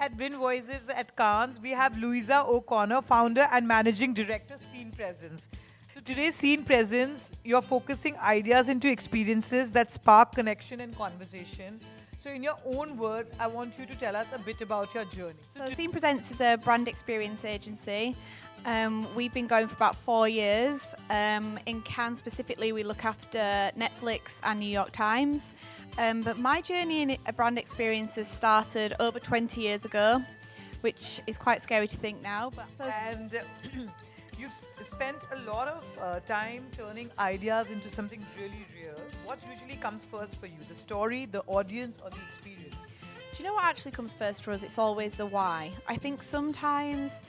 at Win Voices at Cannes, we have Louisa O'Connor, founder and managing director, Scene Presence. So today's Scene Presence, you're focusing ideas into experiences that spark connection and conversation. So in your own words, I want you to tell us a bit about your journey. So Scene Presents is a brand experience agency. We've been going for about 4 years. In Cannes specifically, we look after Netflix and New York Times. But my journey in brand experiences started over 20 years ago, which is quite scary to think now. And you've spent a lot of time turning ideas into something really real. What usually comes first for you, the story, the audience, or the experience? Do you know what actually comes first for us? It's always the why. I think sometimes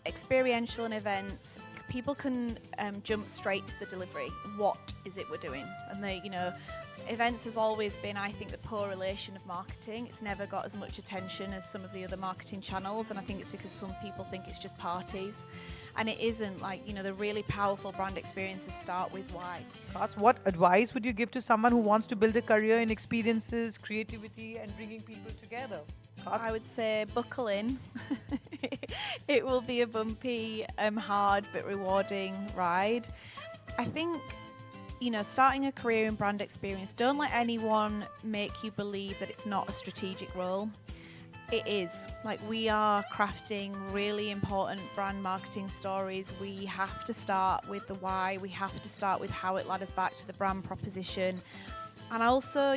experiential and events, people can jump straight to the delivery. What is it we're doing? And events has always been, I think, the poor relation of marketing. It's never got as much attention as some of the other marketing channels, and I think it's because some people think it's just parties. And it isn't. The really powerful brand experiences start with why. What advice would you give to someone who wants to build a career in experiences, creativity, and bringing people together? I would say buckle in. It will be a bumpy, hard but rewarding ride. I think, starting a career in brand experience, don't let anyone make you believe that it's not a strategic role. It is. We are crafting really important brand marketing stories. We have to start with the why. We have to start with how it ladders back to the brand proposition. And also,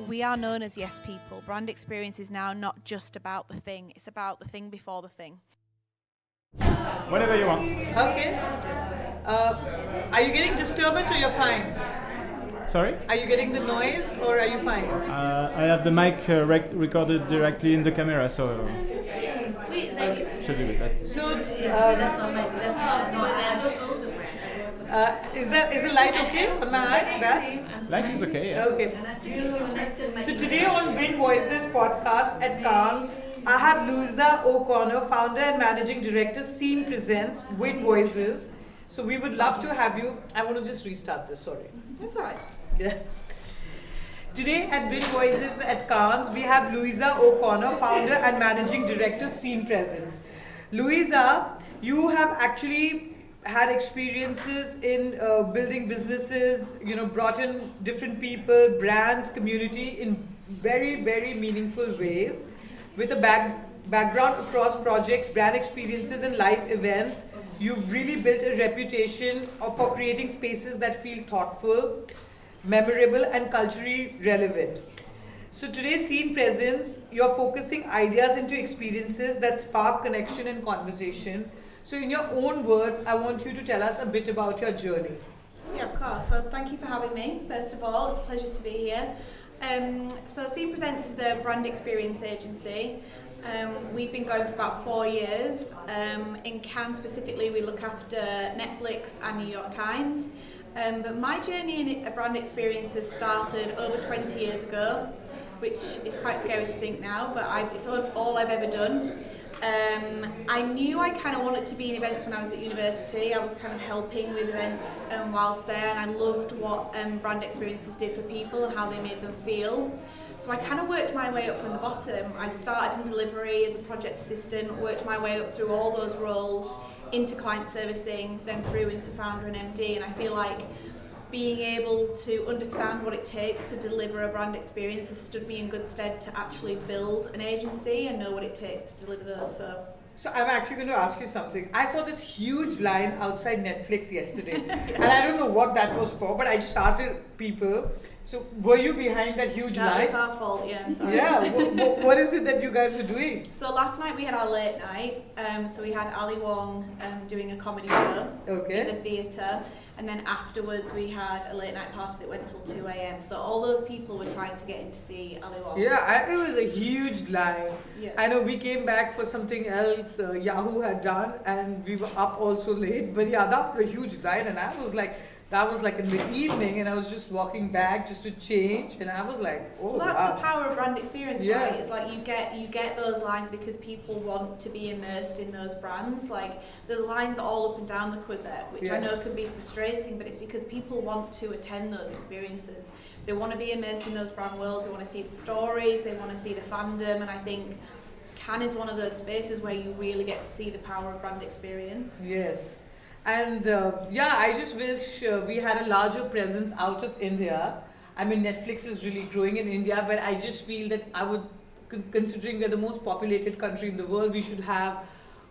we are known as yes people. Brand experience is now not just about the thing. It's about the thing before the thing. Whatever you want. Okay. Are you getting disturbance or you're fine? Sorry? Are you getting the noise or are you fine? I have the mic recorded directly in the camera, so should be with that. So, is the light okay on my eye? That? Light is okay, yeah. Okay. So today on Win Voices podcast at Cannes, I have Louisa O'Connor, founder and managing director, Scene Presents, Win Voices. So we would love to have you. I want to just restart this, sorry. That's all right. Yeah. Today at Win Voices at Cannes, we have Louisa O'Connor, founder and managing director, Scene Presence. Louisa, you have actually had experiences in building businesses, brought in different people, brands, community in very, very meaningful ways with a background across projects, brand experiences and live events. You've really built a reputation for creating spaces that feel thoughtful, memorable and culturally relevant. So today's Scene Presence, you're focusing ideas into experiences that spark connection and conversation. So in your own words, I want you to tell us a bit about your journey. Yeah, of course. So thank you for having me, first of all. It's a pleasure to be here. So Scene Presents is a brand experience agency. We've been going for about 4 years. In Cannes specifically, we look after Netflix and New York Times. But my journey in brand experiences started over 20 years ago, which is quite scary to think now, but it's all I've ever done. I knew I kind of wanted to be in events when I was at university. I was kind of helping with events whilst there, and I loved what brand experiences did for people and how they made them feel. So I kind of worked my way up from the bottom. I started in delivery as a project assistant, worked my way up through all those roles, into client servicing, then through into founder and MD, and I feel like being able to understand what it takes to deliver a brand experience has stood me in good stead to actually build an agency and know what it takes to deliver those. So I'm actually going to ask you something. I saw this huge line outside Netflix yesterday, and I don't know what that was for, but I just asked people. So were you behind that huge line? That was our fault, yeah. Sorry. Yeah. What is it that you guys were doing? So last night we had our late night. So we had Ali Wong doing a comedy show in the theatre. And then afterwards we had a late night party that went till 2 a.m. So all those people were trying to get in to see Ali Wong. Yeah, it was a huge line. Yeah. I know we came back for something else Yahoo had done and we were up also late. But yeah, that was a huge line and I was like, That was like in the evening, and I was just walking back just to change, and I was like, oh Well, that's wow. the power of brand experience, Yeah. right? It's like you get those lines because people want to be immersed in those brands. Like there's lines all up and down the Quizette, which I Yeah. know can be frustrating, but it's because people want to attend those experiences. They want to be immersed in those brand worlds. They want to see the stories. They want to see the fandom, and I think Cannes is one of those spaces where you really get to see the power of brand experience. Yes. And yeah, I just wish we had a larger presence out of India. I mean, Netflix is really growing in India, but I just feel that I would, considering we're the most populated country in the world, we should have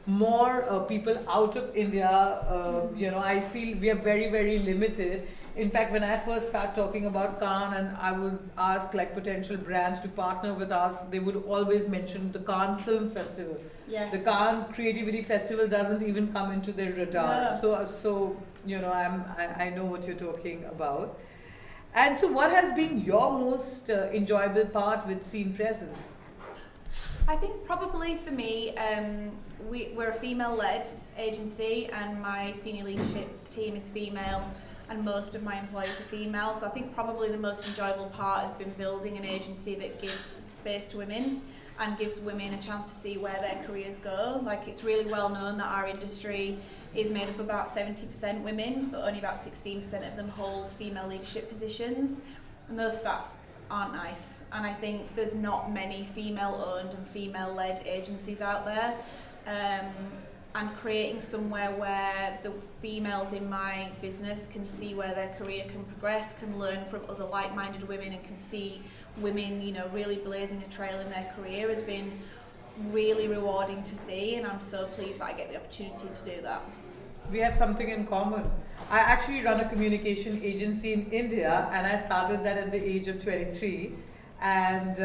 more people out of India. I feel we are very, very limited. In fact, when I first start talking about Cannes and I would ask like potential brands to partner with us, they would always mention the Cannes Film Festival. Yes. The Cannes Creativity Festival doesn't even come into their radar. No. So I know what you're talking about. And so, what has been your most enjoyable part with Scene Presence? I think probably for me, we're a female-led agency, and my senior leadership team is female, and most of my employees are female. So I think probably the most enjoyable part has been building an agency that gives space to women and gives women a chance to see where their careers go. Like it's really well known that our industry is made up of about 70% women, but only about 16% of them hold female leadership positions, and those stats aren't nice. And I think there's not many female-owned and female-led agencies out there. And creating somewhere where the females in my business can see where their career can progress, can learn from other like-minded women, and can see women, really blazing a trail in their career has been really rewarding to see, and I'm so pleased that I get the opportunity to do that. We have something in common. I actually run a communication agency in India, and I started that at the age of 23. And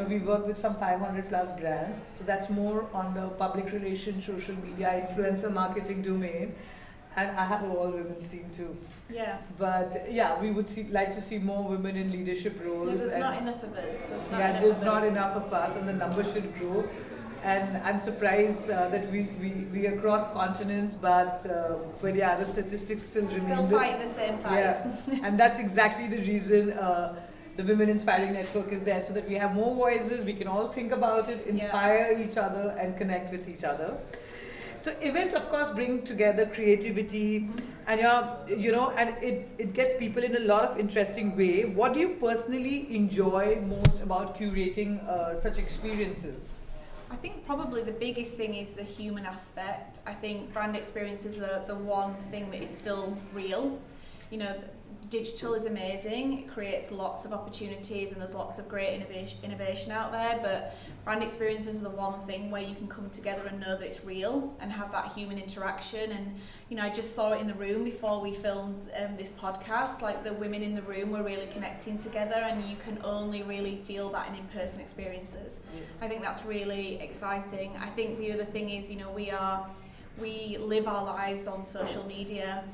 we work with some 500 plus brands, so that's more on the public relations, social media, influencer marketing domain. And I have an all women's team too. Yeah. But yeah, we would like to see more women in leadership roles. Yeah, there's and not enough of us. there's not enough of us, and the numbers should grow. And I'm surprised that we are across continents, but yeah, the statistics still remain. Still fighting the same fight. Yeah, and that's exactly the reason the Women Inspiring Network is there, so that we have more voices, we can all think about it, inspire each other, and connect with each other. So events, of course, bring together creativity, and it gets people in a lot of interesting way. What do you personally enjoy most about curating such experiences? I think probably the biggest thing is the human aspect. I think brand experiences are the one thing that is still real. Digital is amazing, it creates lots of opportunities and there's lots of great innovation out there, but brand experiences are the one thing where you can come together and know that it's real and have that human interaction. And I just saw it in the room before we filmed this podcast, like the women in the room were really connecting together, and you can only really feel that in in-person experiences. I think that's really exciting. I think the other thing is, we live our lives on social media.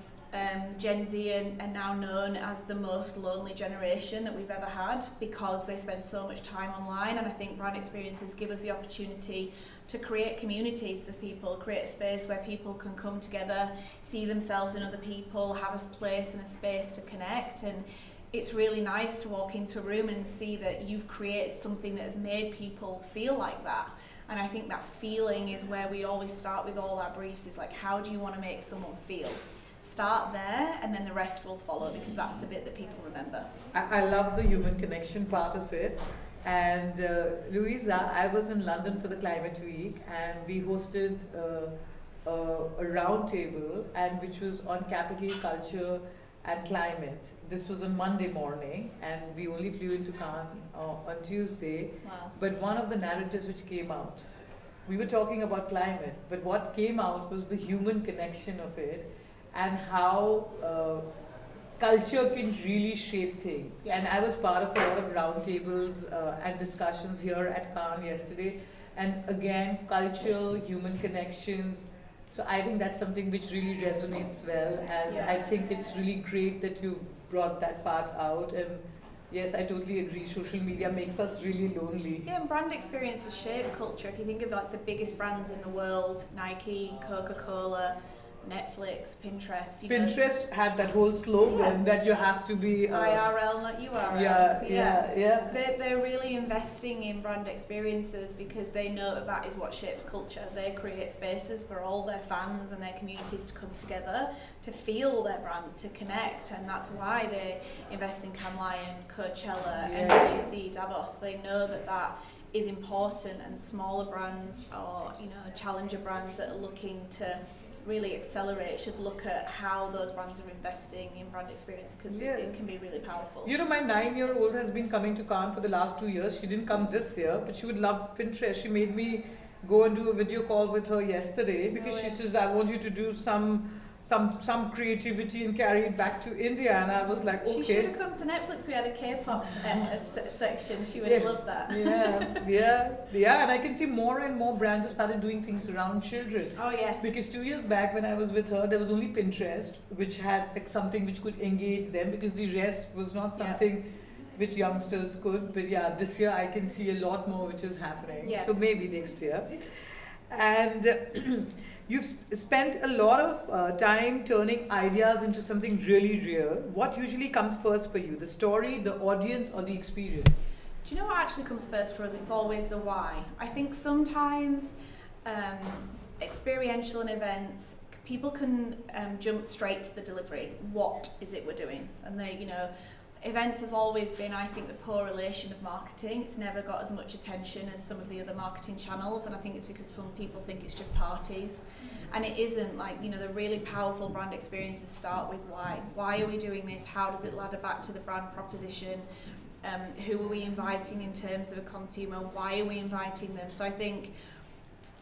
Gen Z are now known as the most lonely generation that we've ever had because they spend so much time online, and I think brand experiences give us the opportunity to create communities for people, create a space where people can come together, see themselves in other people, have a place and a space to connect. And it's really nice to walk into a room and see that you've created something that has made people feel like that. And I think that feeling is where we always start with all our briefs, is like, how do you want to make someone feel? Start there, and then the rest will follow, because that's the bit that people remember. I love the human connection part of it. And Louisa, I was in London for the Climate Week, and we hosted a round table, and which was on capital, culture, and climate. This was on Monday morning, and we only flew into Cannes on Tuesday. Wow. But one of the narratives which came out, we were talking about climate, but what came out was the human connection of it, and how culture can really shape things. Yes. And I was part of a lot of roundtables and discussions here at Cannes yesterday. And again, culture, human connections. So I think that's something which really resonates well. And I think it's really great that you've brought that part out. And yes, I totally agree. Social media makes us really lonely. Yeah, and brand experiences shape culture. If you think of like the biggest brands in the world, Nike, Coca-Cola, Netflix, Pinterest. You know, Pinterest had that whole slogan that you have to be IRL, not URL. Yeah. They're really investing in brand experiences because they know that that is what shapes culture. They create spaces for all their fans and their communities to come together, to feel their brand, to connect, and that's why they invest in Cannes Lion, Coachella, NWC, Davos. They know that that is important, and smaller brands or challenger brands that are looking to really accelerate should look at how those brands are investing in brand experience, because it can be really powerful. My 9-year-old has been coming to Cannes for the last 2 years. She didn't come this year, but she would love Pinterest. She made me go and do a video call with her yesterday because she says, I want you to do some creativity and carry it back to India, and I was like, okay. She should have come to Netflix. We had a K-pop section. She would have loved that. And I can see more and more brands have started doing things around children. Oh yes. Because 2 years back when I was with her, there was only Pinterest, which had like something which could engage them, because the rest was not something which youngsters could. But this year I can see a lot more which is happening. So maybe next year. And you've spent a lot of time turning ideas into something really real. What usually comes first for you? The story, the audience, or the experience? Do you know what actually comes first for us? It's always the why. I think sometimes experiential and events, people can jump straight to the delivery. What is it we're doing? And events has always been, I think, the poor relation of marketing. It's never got as much attention as some of the other marketing channels, and I think it's because some people think it's just parties. And it isn't. The really powerful brand experiences start with why. Why are we doing this? How does it ladder back to the brand proposition? Who are we inviting in terms of a consumer? Why are we inviting them? So I think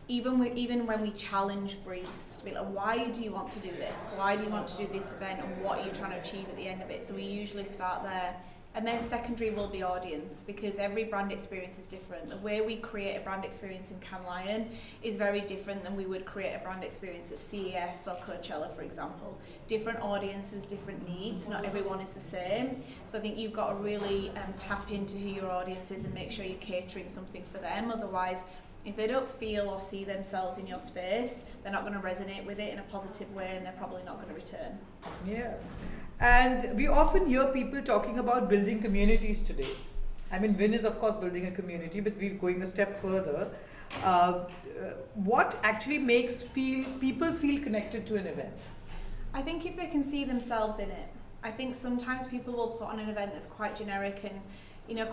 even when we challenge briefs, to be like, why do you want to do this? Why do you want to do this event, and what are you trying to achieve at the end of it? So we usually start there. And then secondary will be audience, because every brand experience is different. The way we create a brand experience in Cannes Lion is very different than we would create a brand experience at CES or Coachella, for example. Different audiences, different needs, not everyone is the same. So I think you've got to really tap into who your audience is and make sure you're catering something for them. Otherwise, if they don't feel or see themselves in your space, they're not going to resonate with it in a positive way, and they're probably not going to return. Yeah. And we often hear people talking about building communities today. I mean, Vin is of course building a community, but we're going a step further. What actually makes people feel connected to an event? I think if they can see themselves in it. I think sometimes people will put on an event that's quite generic, and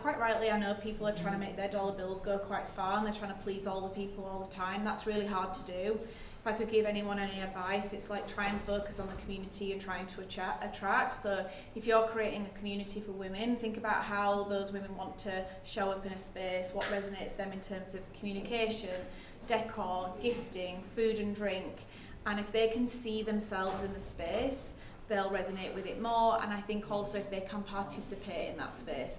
quite rightly, I know people are trying to make their dollar bills go quite far, and they're trying to please all the people all the time. That's really hard to do. If I could give anyone any advice, it's like try and focus on the community you're trying to attract. So if you're creating a community for women, think about how those women want to show up in a space, what resonates them in terms of communication, decor, gifting, food and drink. And if they can see themselves in the space, they'll resonate with it more. And I think also if they can participate in that space.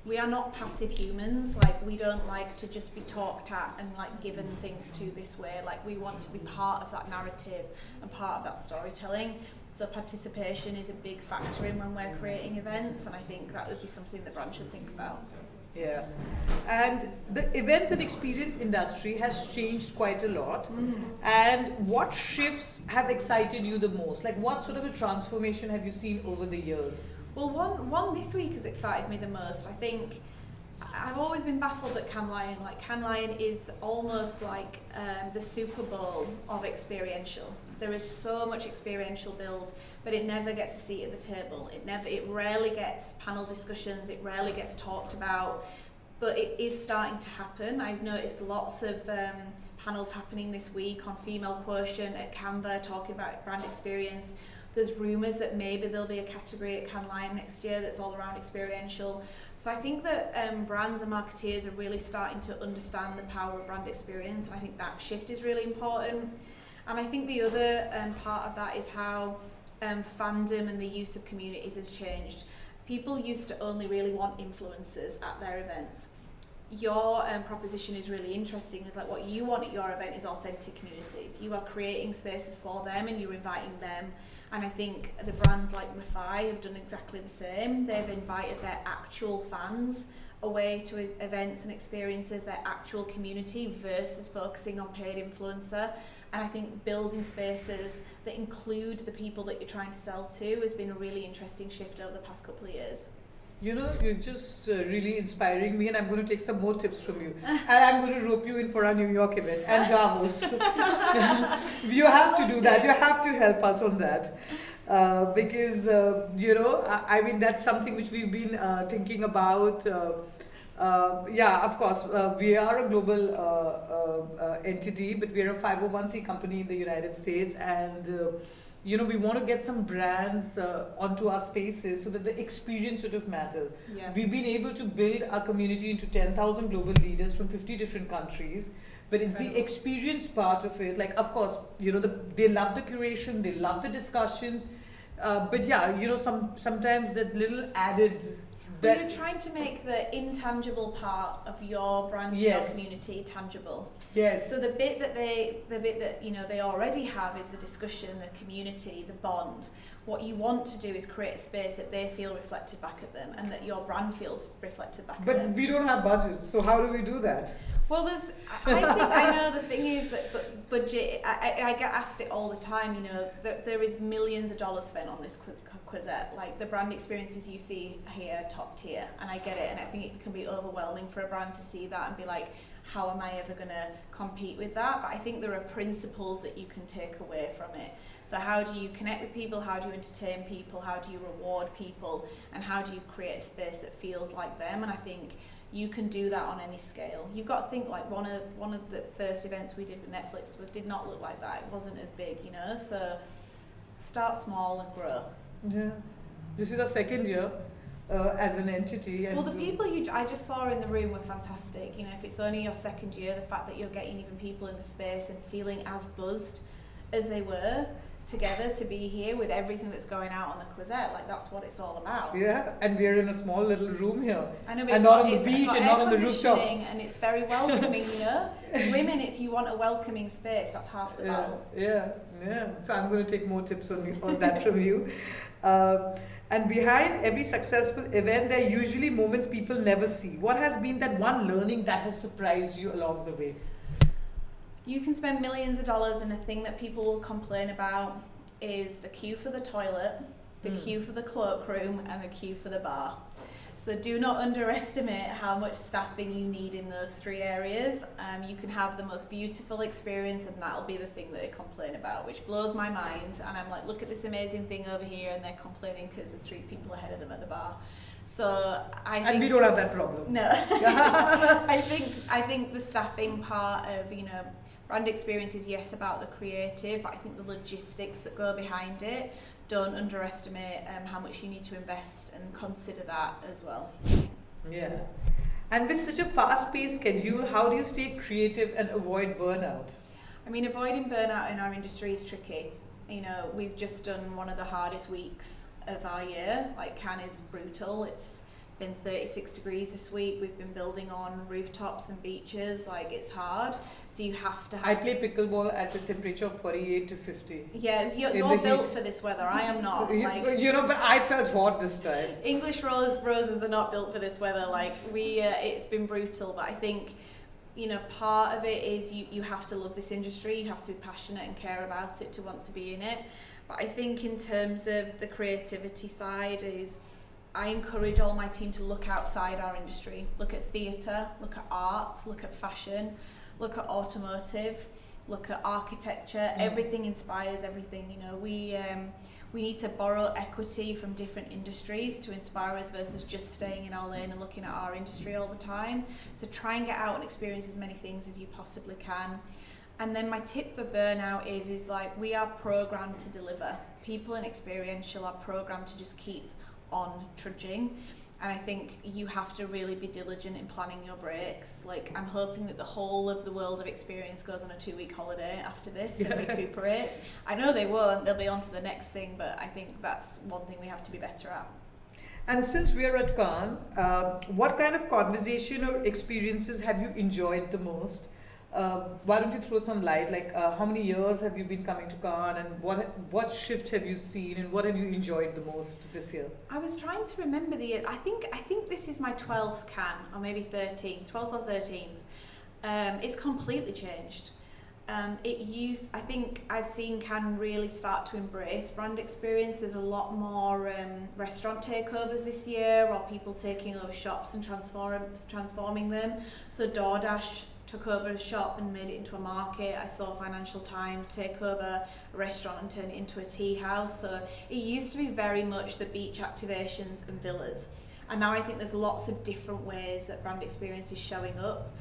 We are not passive humans. We don't like to just be talked at and given things to this way. We want to be part of that narrative and part of that storytelling. So participation is a big factor in when we're creating events, and I think that would be something that brands should think about. Yeah, and the events and experience industry has changed quite a lot. And what shifts have excited you the most? What sort of a transformation have you seen over the years? Well, one this week has excited me the most. I think I've always been baffled at Cannes Lion. Cannes Lion is almost like the Super Bowl of experiential. There is so much experiential build, but it never gets a seat at the table. It rarely gets panel discussions. It rarely gets talked about, but it is starting to happen. I've noticed lots of panels happening this week on female quotient at Canva, talking about brand experience. There's rumours that maybe there'll be a category at Cannes Lion next year that's all around experiential. So I think that brands and marketeers are really starting to understand the power of brand experience, and I think that shift is really important. And I think the other part of that is how fandom and the use of communities has changed. People used to only really want influencers at their events. Your proposition is really interesting. It's what you want at your event is authentic communities. You are creating spaces for them and you're inviting them. And I think the brands like Refy have done exactly the same. They've invited their actual fans away to events and experiences, their actual community, versus focusing on paid influencer. And I think building spaces that include the people that you're trying to sell to has been a really interesting shift over the past couple of years. You know, you're just really inspiring me, and I'm going to take some more tips from you. And I'm going to rope you in for our New York event and Davos. You have to do that. You have to help us on that. Because, you know, I mean, that's something which we've been thinking about. Yeah, of course, we are a global entity, but we're a 501c company in the United States, and you know, we want to get some brands onto our spaces so that the experience sort of matters. Yeah. We've been able to build our community into 10,000 global leaders from 50 different countries. But it's the experience part of it. Like, of course, you know, they love the curation, they love the discussions. But yeah, you know, sometimes that little added. Well, you're trying to make the intangible part of your brand and your community tangible. Yes. So the bit that you know they already have is the discussion, the community, the bond. What you want to do is create a space that they feel reflected back at them, and that your brand feels reflected back at them. But we don't have budgets, so how do we do that? Well, I know the thing is that budget. I get asked it all the time. You know, that there is millions of dollars spent on this Quizette. Like the brand experiences you see here, top tier, and I get it. And I think it can be overwhelming for a brand to see that and be like, how am I ever going to compete with that? But I think there are principles that you can take away from it. So how do you connect with people? How do you entertain people? How do you reward people? And how do you create a space that feels like them? And I think you can do that on any scale. You've got to think like one of the first events we did with Netflix did not look like that. It wasn't as big, you know. So start small and grow. Yeah, this is our second year as an entity. And well, the people I just saw in the room were fantastic. You know, if it's only your second year, the fact that you're getting even people in the space and feeling as buzzed as they were together to be here with everything that's going out on the Quizette, like that's what it's all about. Yeah, and we're in a small little room here. I know, but and not on the beach and not on the rooftop. And it's very welcoming, you know. As women, you want a welcoming space. That's half the battle. Yeah. So I'm going to take more tips on that from you. And behind every successful event, there are usually moments people never see. What has been that one learning that has surprised you along the way? You can spend millions of dollars, and the thing that people will complain about is the queue for the toilet, the queue for the cloakroom, and the queue for the bar. So do not underestimate how much staffing you need in those three areas. You can have the most beautiful experience, and that'll be the thing that they complain about, which blows my mind. And I'm like, look at this amazing thing over here, and they're complaining because there's three people ahead of them at the bar. So and we don't have that problem. No, I think the staffing part of, you know, brand experience is yes about the creative, but I think the logistics that go behind it, don't underestimate how much you need to invest, and consider that as well. Yeah. And with such a fast-paced schedule, how do you stay creative and avoid burnout? I mean, avoiding burnout in our industry is tricky. You know, we've just done one of the hardest weeks of our year. Like, Cannes is brutal. It's been 36 degrees this week. We've been building on rooftops and beaches. Like, it's hard. So you have to have... I play pickleball at the temperature of 48 to 50. Yeah, you're built for this weather. I am not. Like, you know, but I felt hot this time. English roses are not built for this weather. Like, it's been brutal. But I think, you know, part of it is you have to love this industry. You have to be passionate and care about it to want to be in it. But I think in terms of the creativity side is... I encourage all my team to look outside our industry, look at theatre, look at art, look at fashion, look at automotive, look at architecture. Everything inspires everything. You know, we need to borrow equity from different industries to inspire us versus just staying in our lane and looking at our industry all the time. So try and get out and experience as many things as you possibly can. And then my tip for burnout is like, we are programmed to deliver. People in experiential are programmed to just keep on trudging, and I think you have to really be diligent in planning your breaks. Like, I'm hoping that the whole of the world of experience goes on a 2-week holiday after this and recuperates. I know they won't, they'll be on to the next thing, but I think that's one thing we have to be better at. And since we're at Cannes, what kind of conversation or experiences have you enjoyed the most? Why don't you throw some light, like how many years have you been coming to Cannes, and what shift have you seen, and what have you enjoyed the most this year? I was trying to remember the year. I think this is my 12th Cannes, or maybe 12th or 13th. It's completely changed. I think I've seen Cannes really start to embrace brand experience. There's a lot more restaurant takeovers this year, or people taking over shops and transforming them. So DoorDash took over a shop and made it into a market. I saw Financial Times take over a restaurant and turn it into a tea house. So it used to be very much the beach activations and villas. And now I think there's lots of different ways that brand experience is showing up.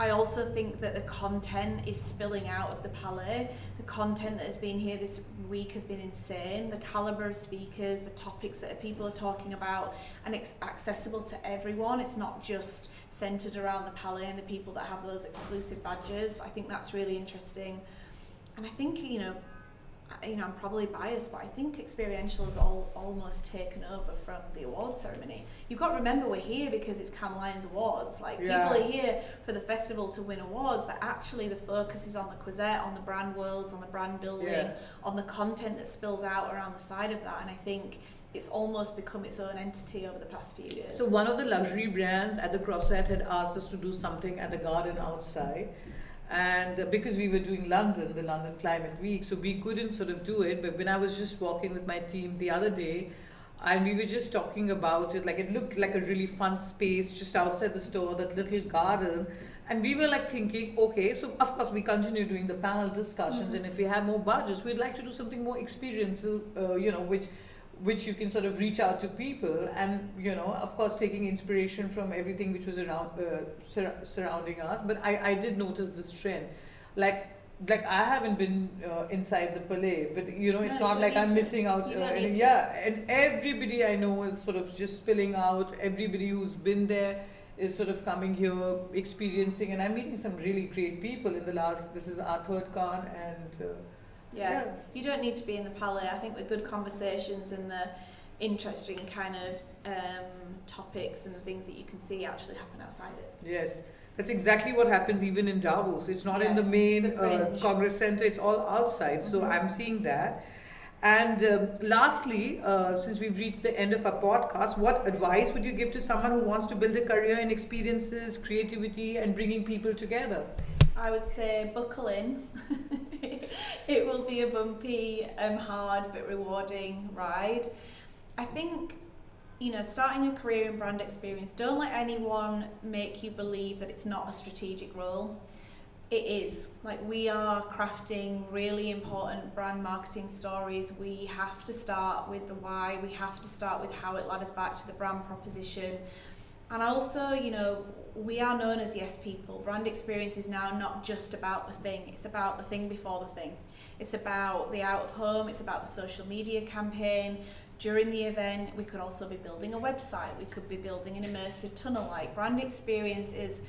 I also think that the content is spilling out of the Palais. The content that has been here this week has been insane. The calibre of speakers, the topics that people are talking about, and it's accessible to everyone. It's not just centred around the Palais and the people that have those exclusive badges. I think that's really interesting. And I think, I'm probably biased, but I think experiential has almost taken over from the award ceremony. You've got to remember we're here because it's Cannes Lions Awards. People are here for the festival to win awards, but actually the focus is on the Quizette, on the brand worlds, on the brand building, on the content that spills out around the side of that. And I think it's almost become its own entity over the past few years. So one of the luxury brands at the Croisette had asked us to do something at the garden outside. And because we were doing the London Climate Week, so we couldn't sort of do it. But when I was just walking with my team the other day, and we were just talking about it, it looked like a really fun space just outside the store, that little garden. And we were thinking, okay, so of course we continue doing the panel discussions, and if we have more budgets, we'd like to do something more experiential, which you can sort of reach out to people, and of course taking inspiration from everything which was around surrounding us. But I did notice this trend, like I haven't been inside the Palais, but it's not like I'm missing out. And everybody I know is sort of just spilling out. Everybody who's been there is sort of coming here, experiencing, and I'm meeting some really great people this is our third Cannes, and you don't need to be in the Palais. I think the good conversations and the interesting kind of topics and the things that you can see actually happen outside it. Yes, that's exactly what happens even in Davos. It's not in the main Congress Center, it's all outside. So I'm seeing that. And lastly, since we've reached the end of our podcast, what advice would you give to someone who wants to build a career in experiences, creativity, and bringing people together? I would say buckle in. It will be a bumpy, hard but rewarding ride. I think, starting your career in brand experience, don't let anyone make you believe that it's not a strategic role. It is. We are crafting really important brand marketing stories. We have to start with the why. We have to start with how it ladders back to the brand proposition. And also, we are known as yes people. Brand experience is now not just about the thing. It's about the thing before the thing. It's about the out of home. It's about the social media campaign. During the event, we could also be building a website. We could be building an immersive tunnel. Brand experience is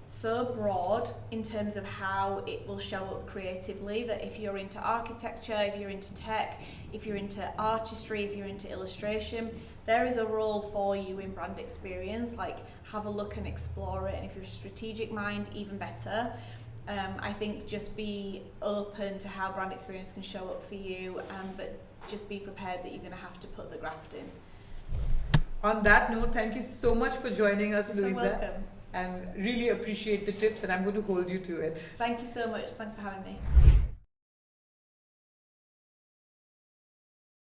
so broad in terms of how it will show up creatively, that if you're into architecture, if you're into tech, if you're into artistry, if you're into illustration, there is a role for you in brand experience. Have a look and explore it, and if you're a strategic mind, even better. I think just be open to how brand experience can show up for you, but just be prepared that you're going to have to put the graft in. On that note, thank you so much for joining us, You're Louisa. so welcome. And really appreciate the tips, and I'm going to hold you to it. Thank you so much. Thanks for having me.